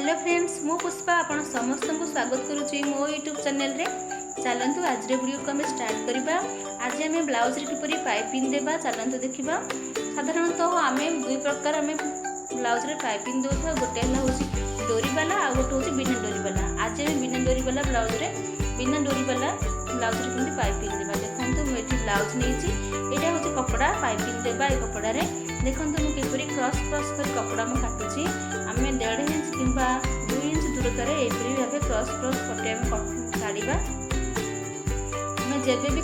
Hello friends, मु पुष्पा आपण समस्त को स्वागत करुच्ची मो यूट्यूब चैनल रे। चलतु आज वीडियो को आम स्टार्ट करवा। आज आम ब्लाउज किपर पाइपिंग देवा चलतु देखा। साधारणतः आम दुई प्रकार आम ब्लाउज रे पाइपिंग दौथा, गोटे हूँ डोरी वाला आ गोटे हूँ बिना डोरी वाला। आज आम बिना डोरी वाला ब्लाउज रे बिना डोरी वाला ब्लाउज रे केमती पाइपिंग देवा देखो। मुझे ब्लाउज नहीं यहाँ हूँ कपड़ा पाइपिंग देवा। ये कपड़ा देखो मुझे किपरि क्रॉस क्रॉस कर कपड़ा मुझे काटुची। आम 1.5 इंच कि 2 इंच दूरतार यहपरी भाव क्रॉस क्रॉस पटे आम काढ़ा। आम जब भी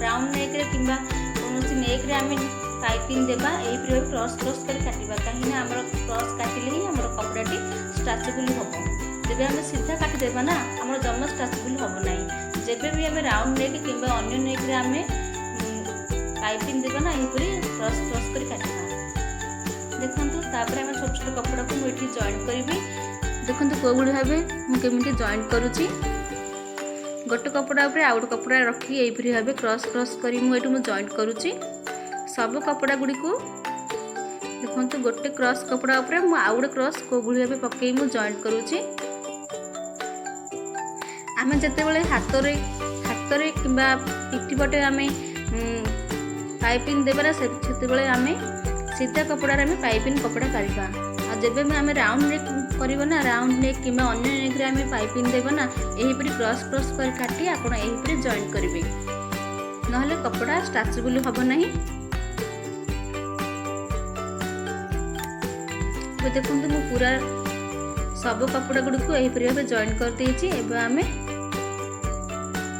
राउंड नेक रे कि कौन नेक रे आम पाइपिंग देवा यहपरी भाव क्रॉस क्रॉस कर काटा। कहीं आम क्रॉस काटिले ही आम कपड़ाटी स्ट्रेचेबल हम। जब आम सीधा काटिदेवा ना आम जमा स्ट्रेचेबल हम ना। जब भी आम राउंड नेक कि अन्य नेक रे आम पाइपिंग देवा ना यहपरी क्रॉस क्रॉस कर काटा। देखो तापर आम छोट छोट कपड़ा को मुझे जॉइंट करी। देखो कौ भाई भाव मुझे जॉइंट करुच्ची। गोटे कपड़ा उपर आउ गोटे कपड़ा रखी यहपरी भाव क्रॉस क्रॉस करी मुझे जॉइंट करुच्ची। सब कपड़ा गुड़ी को देखो गोटे क्रॉस कपड़ा उपर आउ गोटे क्रॉस कौ भाई भाव पकई मु जॉइंट करुच्ची। आम जिते बड़े हाथ रे कि पिठी पटे आम पाइपिंग देवा से आम सीधा कपड़ा आम पाइपिंग कपड़ा काढ़ा। जब भी आम राउंड नेक करना राउंड नेक कि अन्य नेक रे आम पाइपिंग देवा ना यहपरी क्रॉस क्रॉस कर काटी आपड़ यहपरी जॉइंट करेंगे ना कपड़ा स्ट्रेचेबल हम ना। देखो मु पूरा सब कपड़ा गुड़ी को यहपरी भाव जॉइंट कर देछि। आम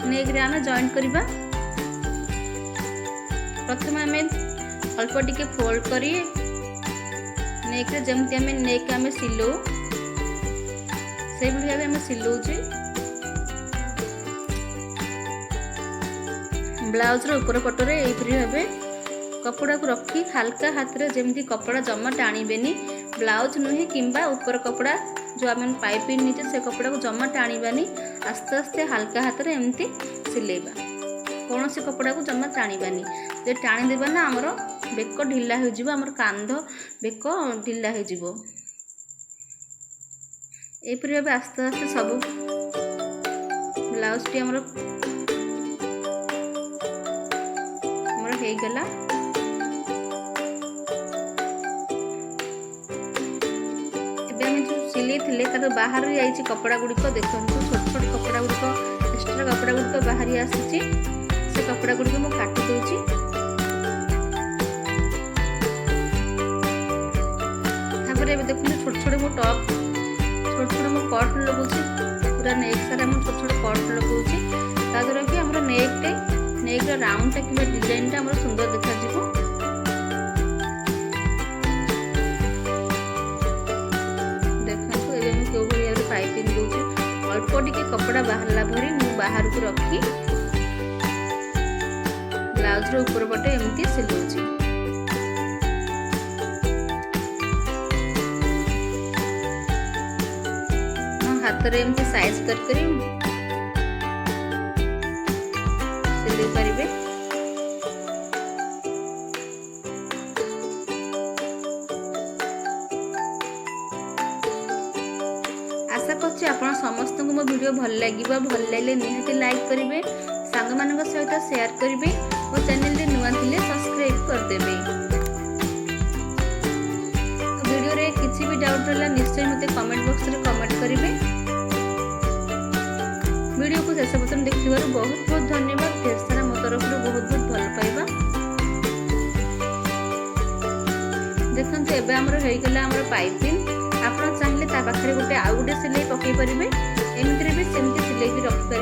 नेक रे आम जॉइंट करवा। प्रथम आम अल्प टिके फोल्ड करी नेक रे जमती आम नेक आम सिलो से भाव आम सिलौचे। ब्लाउज रो ऊपर पटरे यहपरी भाव कपड़ा को रखी हल्का हाथ रे जमती कपड़ा जमा टाणीबेनी। ब्लाउज नुहे किंबा ऊपर कपड़ा जो आम पाइपिंग नीचे से कपड़ा को जमा टाणीबानी। आस्ते आस्ते हल्का हाथ रे एमती सिलेबा। कौन से कपड़ा को जमा टाणीबानी। जो टाणी देबा ना आमर बेक ढिला हो जिवो, आमर कांध बेक ढिला हो जिवो। एपरि भाव आस्ते आस्ते सब ब्लाउज टी आमर हो गला। सिले थे तार बाहर जाइए कपड़ा गुड़िक देखो छोट छोट कपड़ा गुड़िक एक्स्ट्रा कपड़ा गुड़िक बाहरी आसी से कपड़ा गुड़िक मु काटी दूची। देखो छोट छोट मो टॉप छोट छोट मो कट लगुची पूरा नेक सारा मु छोट छोट कट लगुची ताद्वारा कि हमर नेक राउंड टा कि डिजाइन टा हमर सुंदर देखा जिवो। पाइपिंग दूची अल्प टिके कपड़ा बाहरला भरी मु बाहर को रखी ब्लाउज रो ऊपर पटे एमती सिलौची। हाथ रे एमती साइज कर करी सिले परिबे। आशा करछि आपण समस्त को मो वीडियो भल लगे निहाती लाइक करेंगे, सांग मान सहित शेयर करेंगे और चैनल रे नुआ थिले सब्सक्राइब कर देबे। वीडियो रे किछि भी डाउट रहला निश्चय मते कमेंट बॉक्स रे कमेंट करेंगे। वीडियो को शेष पर्यंत देखिबार बहुत बहुत धन्यवाद। ढेर सारा मो तरफ बहुत बहुत भल पाइबा। देखंतु एबे हमर हेई गेला हमर पाइपिंग। आप चाहिए पाखे गोटे आउ गोटे सिलाई पकई पारे एमती भी सेमती सिलाई भी रखिपारे।